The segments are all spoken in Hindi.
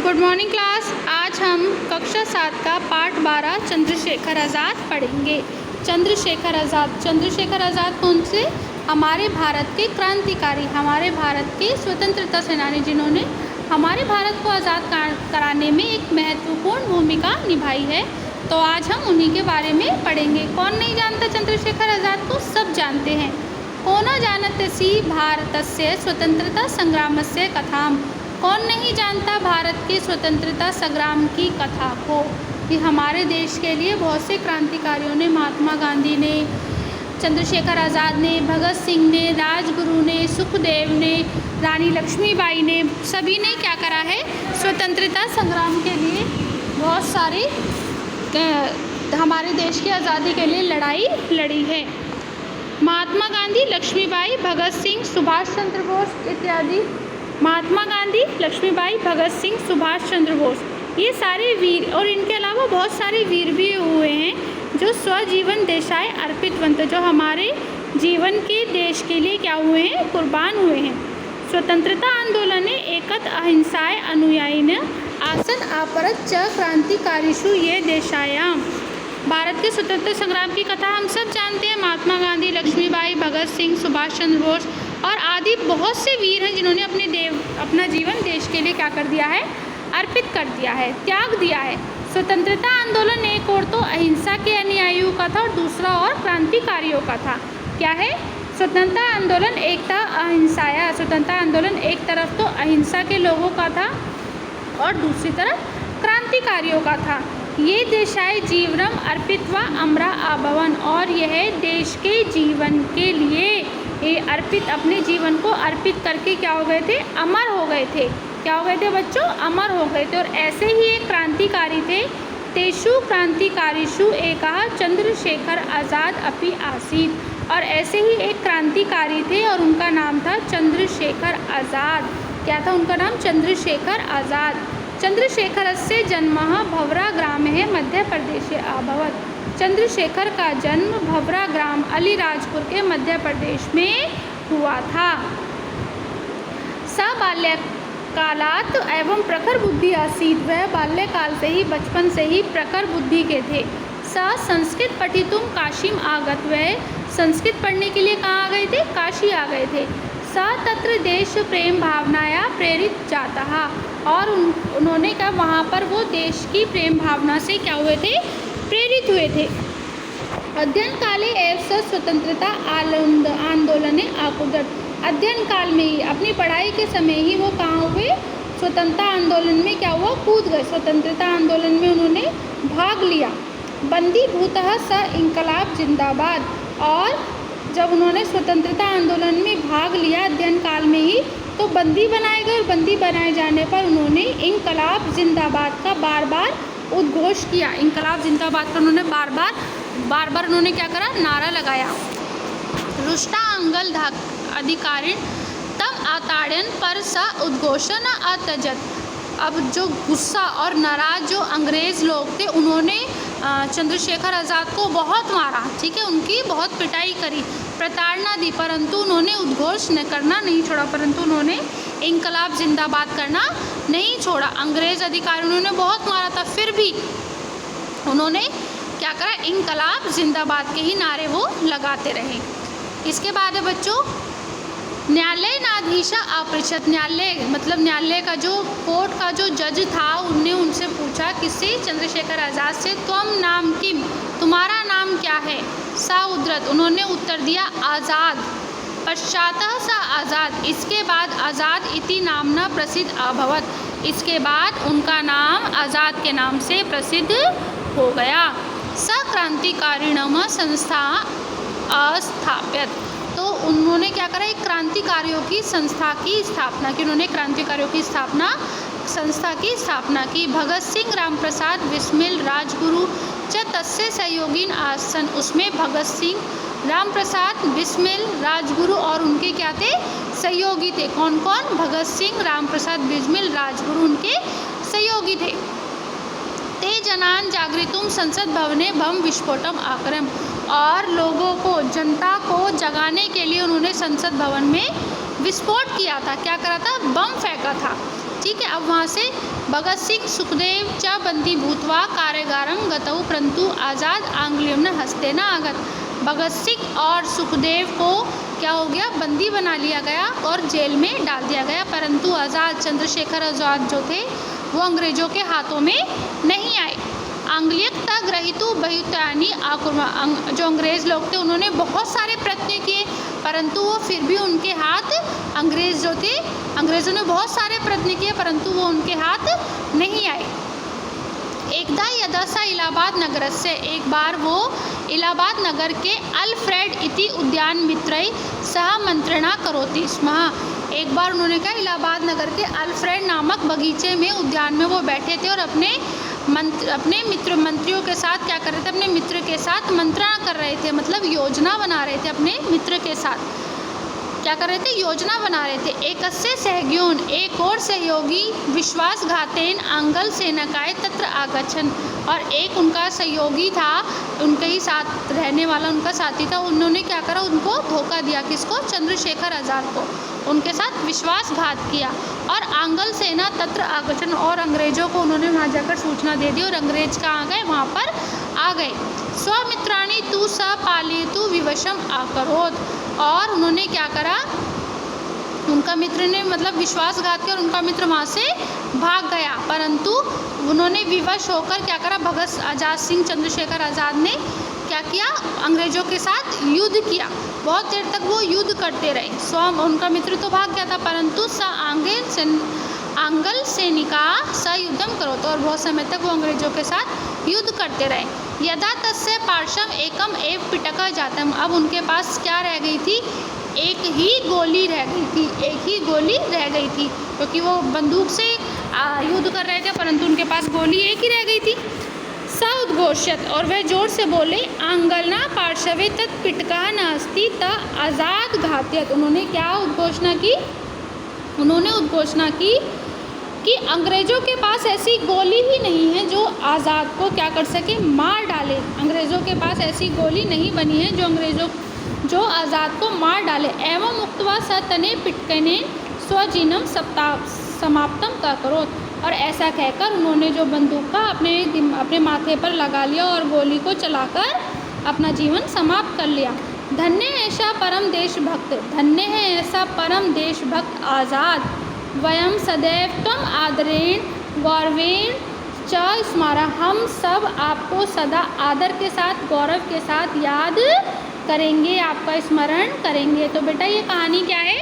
Good morning class. आज हम कक्षा 7 का पाठ 12 चंद्रशेखर आज़ाद पढ़ेंगे। चंद्रशेखर आज़ाद कौन से? हमारे भारत के क्रांतिकारी, हमारे भारत के स्वतंत्रता सेनानी, जिन्होंने हमारे भारत को आज़ाद कराने में एक महत्वपूर्ण भूमिका निभाई है। तो आज हम उन्हीं के बारे में पढ़ेंगे। कौन नहीं जानता चंद्रशेखर आज़ाद को? सब जानते हैं। को न जानतसि भारतस्य स्वतंत्रता संग्रामस्य कथाम। कौन नहीं जानता भारत के स्वतंत्रता संग्राम की कथा को? कि हमारे देश के लिए बहुत से क्रांतिकारियों ने, महात्मा गांधी ने, चंद्रशेखर आज़ाद ने, भगत सिंह ने, राजगुरु ने, सुखदेव ने, रानी लक्ष्मीबाई ने, सभी ने क्या करा है? स्वतंत्रता संग्राम के लिए बहुत सारी हमारे देश की आज़ादी के लिए लड़ाई लड़ी है। महात्मा गांधी, लक्ष्मीबाई, भगत सिंह, सुभाष चंद्र बोस इत्यादि। महात्मा गांधी, लक्ष्मीबाई, भगत सिंह, सुभाष चंद्र बोस, ये सारे वीर, और इनके अलावा बहुत सारे वीर भी हुए हैं जो स्वजीवन देशाय अर्पितवंत, जो हमारे जीवन के देश के लिए क्या हुए हैं? कुर्बान हुए हैं। स्वतंत्रता आंदोलन एकत अहिंसाय अनुयायिन आसन अपरत च क्रांतिकारिषु ये देशायाम। भारत के स्वतंत्रता संग्राम की कथा हम सब जानते हैं। महात्मा गांधी, लक्ष्मीबाई, भगत सिंह, सुभाष चंद्र बोस और आदि बहुत से वीर हैं जिन्होंने अपना जीवन देश के लिए क्या कर दिया है? अर्पित कर दिया है, त्याग दिया है। स्वतंत्रता आंदोलन एक और तो अहिंसा के अनुयायियों का था और दूसरा और क्रांतिकारियों का था। क्या है? स्वतंत्रता आंदोलन एक था अहिंसाया। स्वतंत्रता आंदोलन एक तरफ तो अहिंसा के लोगों का था और दूसरी तरफ क्रांतिकारियों का था। ये देशाय जीवनम अर्पित्वा अमरा आभवन, और यह देश के जीवन के लिए ये अर्पित, अपने जीवन को अर्पित करके क्या हो गए थे? अमर हो गए थे। क्या हो गए थे बच्चों? अमर हो गए थे। और ऐसे ही एक क्रांतिकारी थे, तेषु क्रांतिकारिषु एकः चंद्रशेखर आज़ाद अपि आसीत्। और ऐसे ही एक क्रांतिकारी थे और उनका नाम था चंद्रशेखर आज़ाद। क्या था उनका नाम? चंद्रशेखर आज़ाद। चंद्रशेखरस्य जन्मः भवरा ग्रामे मध्य प्रदेशे अभवत्। चंद्रशेखर का जन्म भवरा ग्राम अलीराजपुर के मध्य प्रदेश में हुआ था। स बाल्यकालात् एवं प्रखर बुद्धि आसीत्, वह बाल्यकाल से ही, बचपन से ही प्रखर बुद्धि के थे। स संस्कृत पठितुम काशीम आगत, वह संस्कृत पढ़ने के लिए कहाँ आ गए थे? काशी आ गए थे। स तत्र देश प्रेम भावनाया प्रेरित जाता, और उन्होंने क्या वहाँ पर वो देश की प्रेम भावना से क्या हुए थे? प्रेरित हुए थे। अध्ययन काले एव स स्वतंत्रता आंदोलन आकुदत, अध्ययन काल में ही, अपनी पढ़ाई के समय ही वो कहाँ हुए? स्वतंत्रता आंदोलन में क्या हुआ? कूद गए। स्वतंत्रता आंदोलन में उन्होंने भाग लिया। बंदी भूतः स इंकलाब जिंदाबाद, और जब उन्होंने स्वतंत्रता आंदोलन में भाग लिया अध्ययन काल में ही, तो बंदी बनाए गए और बंदी बनाए जाने पर उन्होंने इंकलाब जिंदाबाद का बार बार उद्घोष किया। इंकलाब जिंदाबाद का उन्होंने बार बार उन्होंने क्या करा? नारा लगाया। रुष्टा अंगल अधिकारिण तम आताड़न पर स उद्घोषण अत्यजत। अब जो गुस्सा और नाराज जो अंग्रेज़ लोग थे, उन्होंने चंद्रशेखर आज़ाद को बहुत मारा, ठीक है, उनकी बहुत पिटाई करी, प्रताड़ना दी, परंतु उन्होंने उद्घोष करना नहीं छोड़ा, परंतु उन्होंने इंकलाब जिंदाबाद करना नहीं छोड़ा। अंग्रेज़ अधिकारी उन्होंने बहुत मारा था, फिर भी उन्होंने क्या करा? इंकलाब जिंदाबाद के ही नारे वो लगाते रहे। इसके बाद है बच्चों न्यायालय नाधीशा अपृच्छत। न्यायालय मतलब न्यायालय का जो कोर्ट का जो जज था, उनने उनसे पूछा, किससे? चंद्रशेखर आज़ाद से, त्वम नाम किम, तुम्हारा नाम क्या है? सा उद्धृत, उन्होंने उत्तर दिया आज़ाद। पश्चातः सा आज़ाद, इसके बाद आज़ाद इति नामना प्रसिद्ध अभवत, इसके बाद उनका नाम आज़ाद के नाम से प्रसिद्ध हो गया। स क्रांतिकारिणम संस्था अस्थाप्यत, तो उन्होंने क्या करा? एक क्रांतिकारियों की संस्था की स्थापना की। उन्होंने क्रांतिकारियों की संस्था की स्थापना की। भगत सिंह, राम प्रसाद, बिस्मिल, राजगुरु च तस्य सहयोगीन आसन, उसमें भगत सिंह, राम प्रसाद, बिस्मिल, राजगुरु और उनके क्या थे? सहयोगी थे। कौन कौन? भगत सिंह, राम प्रसाद, बिस्मिल, राजगुरु उनके सहयोगी थे। ते जनान जागृतुम संसद भवने बम विस्फोटम आक्रम, और लोगों को, जनता को जगाने के लिए उन्होंने संसद भवन में विस्फोट किया था। क्या करा था? बम फेंका था। ठीक है। अब वहाँ से भगत सिंह सुखदेव च बंदी भूतवा कारागारं गतौ परंतु आज़ाद आंग्ल्यों न हस्ते न आगत। भगत सिंह और सुखदेव को क्या हो गया, बंदी बना लिया गया और जेल में डाल दिया गया, परंतु आज़ाद चंद्रशेखर आज़ाद जो थे वो अंग्रेज़ों के हाथों में नहीं आए। आंग्लियता ग्रहितु बहुतानि आकुर्मा, जो अंग्रेज़ लोग थे उन्होंने बहुत सारे प्रयत्न किए, परंतु वो फिर भी उनके हाथ, अंग्रेज़ जो थे, अंग्रेज़ों ने बहुत सारे प्रयत्न किए परंतु वो उनके हाथ नहीं आए। एकदा यदा सा इलाहाबाद नगर से, एक बार वो इलाहाबाद नगर के अल्फ्रेड इति उद्यान मित्रै सह मंत्रणा करोति स्म। एक बार उन्होंने कहा इलाहाबाद नगर के अल्फ्रेड नामक बगीचे में, उद्यान में वो बैठे थे और अपने मंत्रियों के साथ क्या कर रहे थे, अपने मित्र के साथ मंत्रणा कर रहे थे, मतलब योजना बना रहे थे। अपने मित्र के साथ क्या कर रहे थे, योजना बना रहे थे। एकस्य सहयोगिन, एक और सहयोगी विश्वासघातेन आंगल सेनकाय तत्र आगच्छन्, और एक उनका सहयोगी था, उनके ही साथ रहने वाला उनका साथी था, उन्होंने क्या करा, उनको धोखा दिया। किसको, चंद्रशेखर आज़ाद को, उनके साथ विश्वासघात किया। और आंगल सेना तत्र आगच्छन्, और अंग्रेज़ों को उन्होंने वहाँ जाकर सूचना दे दी और अंग्रेज कहाँ आ गए, वहाँ पर आ गए। स्वमित्राणि तु स पालयतु विवशम आकरोत्, और उन्होंने क्या करा, उनका मित्र ने मतलब विश्वासघात किया और उनका मित्र वहाँ से भाग गया, परंतु उन्होंने विवश होकर क्या करा, भगत आज़ाद सिंह चंद्रशेखर आज़ाद ने क्या किया, अंग्रेज़ों के साथ युद्ध किया। बहुत देर तक वो युद्ध करते रहे। उनका मित्र तो भाग गया था, परंतु आंगल सैनिका स युद्धम करो, तो और बहुत समय तक वो अंग्रेज़ों के साथ युद्ध करते रहे। यदा तस्य पार्श्वम एकम एव पिटका जातम, अब उनके पास क्या रह गई थी, एक ही गोली रह गई थी, एक ही गोली रह गई थी, क्योंकि वो बंदूक से युद्ध कर रहे थे परंतु उनके पास गोली एक ही रह गई थी। स उद्घोषत, और वह जोर से बोले, आंगलना पार्श्वे तत् पिटका नास्ति त आज़ाद घात्यत। उन्होंने क्या उद्घोषणा की, उन्होंने उद्घोषणा की कि अंग्रेज़ों के पास ऐसी गोली ही नहीं है जो आज़ाद को क्या कर सके, मार डाले। अंग्रेज़ों के पास ऐसी गोली नहीं बनी है जो आज़ाद को मार डाले। एवं उक्त्वा स तने पिटकने स्वजीनम समाप्तम करोत्, और ऐसा कहकर उन्होंने जो बंदूक का अपने माथे पर लगा लिया और गोली को चलाकर अपना जीवन समाप्त कर लिया। धन्य है ऐसा परम देशभक्त, धन्य है ऐसा परम देशभक्त आज़ाद। वयम सदैव त्वम आदरेण गौरवेण च स्मारा, हम सब आपको सदा आदर के साथ, गौरव के साथ याद करेंगे, आपका स्मरण करेंगे। तो बेटा ये कहानी क्या है,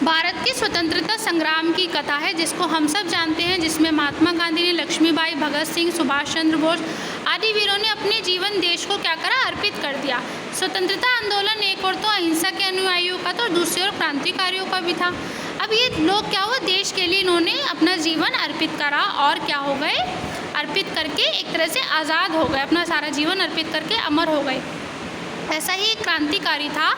भारत के स्वतंत्रता संग्राम की कथा है, जिसको हम सब जानते हैं, जिसमें महात्मा गांधी ने, लक्ष्मीबाई, भगत सिंह, सुभाष चंद्र बोस आदि वीरों ने अपने जीवन देश को क्या करा, अर्पित कर दिया। स्वतंत्रता आंदोलन एक और तो अहिंसा के अनुयायियों का था और दूसरी ओर क्रांतिकारियों का भी था। अब ये लोग क्या हुआ, देश के लिए इन्होंने अपना जीवन अर्पित करा और क्या हो गए, अर्पित करके एक तरह से आज़ाद हो गए, अपना सारा जीवन अर्पित करके अमर हो गए। ऐसा ही एक क्रांतिकारी था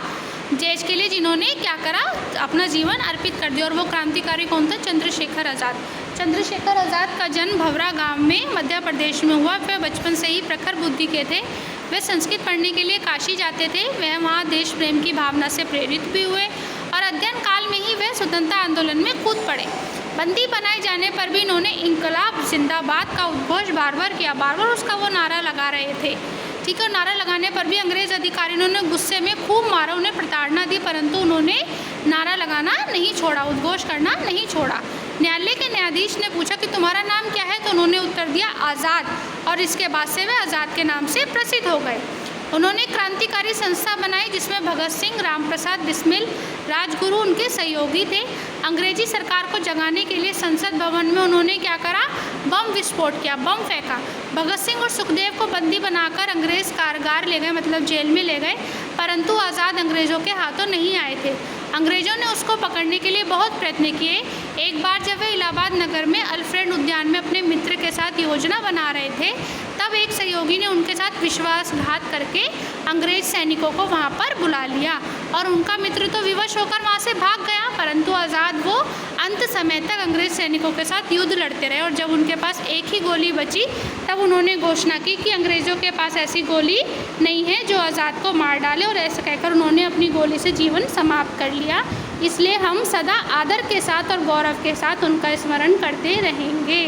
देश के लिए जिन्होंने क्या करा, अपना जीवन अर्पित कर दिया, और वो क्रांतिकारी कौन था, चंद्रशेखर आज़ाद। चंद्रशेखर आज़ाद का जन्म भवरा गांव में मध्य प्रदेश में हुआ। वह बचपन से ही प्रखर बुद्धि के थे। वे संस्कृत पढ़ने के लिए काशी जाते थे। वह वहाँ देश प्रेम की भावना से प्रेरित भी हुए और अध्ययन काल में ही वह स्वतंत्रता आंदोलन में कूद पड़े। बंदी बनाए जाने पर भी इन्होंने इंकलाब जिंदाबाद का उद्घोष बार बार किया, बार बार उसका वो नारा लगा रहे थे। ठीक है, नारा लगाने पर भी अंग्रेज़ अधिकारियों ने गुस्से में खूब मारा, उन्हें प्रताड़ना दी, परंतु उन्होंने नारा लगाना नहीं छोड़ा, उद्घोष करना नहीं छोड़ा। न्यायालय के न्यायाधीश ने पूछा कि तुम्हारा नाम क्या है, तो उन्होंने उत्तर दिया आज़ाद, और इसके बाद से वे आज़ाद के नाम से प्रसिद्ध हो गए। उन्होंने क्रांतिकारी संस्था बनाई जिसमें भगत सिंह, राम प्रसाद बिस्मिल, राजगुरु उनके सहयोगी थे। अंग्रेजी सरकार को जगाने के लिए संसद भवन में उन्होंने क्या करा, बम विस्फोट किया, बम फेंका। भगत सिंह और सुखदेव को बंदी बनाकर अंग्रेज कारागार ले गए, मतलब जेल में ले गए, परंतु आज़ाद अंग्रेज़ों के हाथों नहीं आए थे। अंग्रेज़ों ने उसको पकड़ने के लिए बहुत प्रयत्न किए। एक बार जब वे इलाहाबाद नगर में अल्फ्रेड उद्यान में अपने मित्र के साथ योजना बना रहे थे, तब एक सहयोगी ने उनके साथ विश्वासघात करके अंग्रेज सैनिकों को वहां पर बुला लिया और उनका मित्र तो विवश होकर वहां से भाग गया, परंतु आज़ाद वो अंत समय तक अंग्रेज सैनिकों के साथ युद्ध लड़ते रहे। और जब उनके पास एक ही गोली बची, तब उन्होंने घोषणा की कि अंग्रेज़ों के पास ऐसी गोली नहीं है जो आज़ाद को मार डाले, और ऐसा कहकर उन्होंने अपनी गोली से जीवन समाप्त कर लिया। इसलिए हम सदा आदर के साथ और गौरव के साथ उनका स्मरण करते रहेंगे।